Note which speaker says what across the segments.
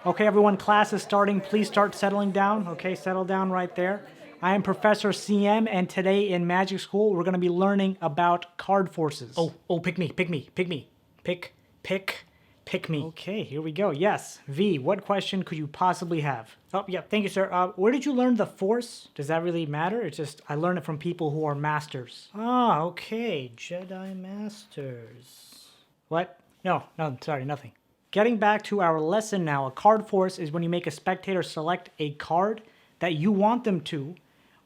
Speaker 1: Okay, everyone, class is starting. Please start settling down. Okay, settle down right there. I am Professor CM, and today in Magic School, we're going to be learning about card forces. Pick me. Pick me. Okay, here we go. Yes. V, what question could you possibly have? Oh, yeah, thank you, sir. Where did you learn the force? Does that really matter? It's just, I learned it from people who are masters. Ah, okay. Jedi Masters. What? No, sorry, nothing. Getting back to our lesson now, a card force is when you make a spectator select a card that you want them to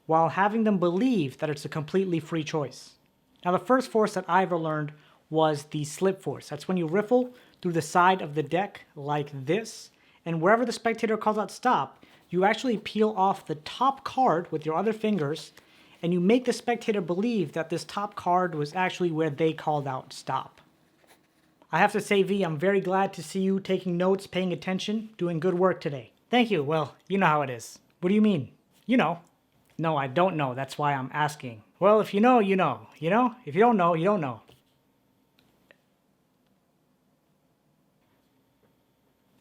Speaker 1: while having them believe that it's a completely free choice. Now, the first force that I ever learned was the slip force. That's when you riffle through the side of the deck like this, and wherever the spectator calls out stop, you actually peel off the top card with your other fingers, and you make the spectator believe that this top card was actually where they called out stop. I have to say, V, I'm very glad to see you taking notes, paying attention, doing good work today. Thank you. Well, you know how it is. What do you mean? You know. No, I don't know. That's why I'm asking. Well, if you know, you know. You know? If you don't know, you don't know.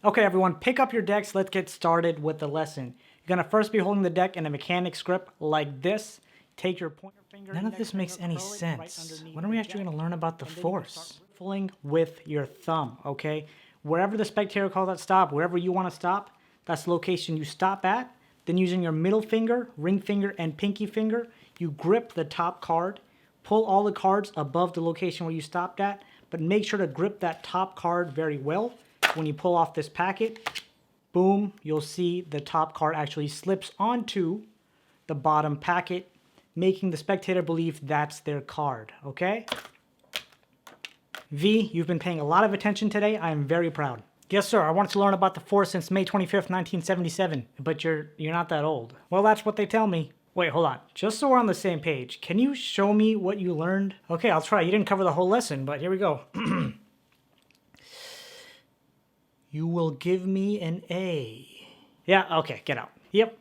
Speaker 1: Okay, everyone, pick up your decks. Let's get started with the lesson. You're going to first be holding the deck in a Mechanic's grip like this. Take your pointer finger. None of this makes any sense. When are we actually going to learn about the force? Riffling with your thumb, okay? Wherever the spectator calls out stop, wherever you want to stop, that's the location you stop at. Then using your middle finger, ring finger, and pinky finger, you grip the top card. Pull all the cards above the location where you stopped at, but make sure to grip that top card very well. When you pull off this packet, boom, you'll see the top card actually slips onto the bottom packet, making the spectator believe that's their card, okay? V, you've been paying a lot of attention today. I am very proud. Yes, sir, I wanted to learn about the force since May 25th, 1977, but you're not that old. Well, that's what they tell me. Wait, hold on. Just so we're on the same page, can you show me what you learned? Okay, I'll try. You didn't cover the whole lesson, but here we go. You will give me an A. Yeah, okay, get out. Yep,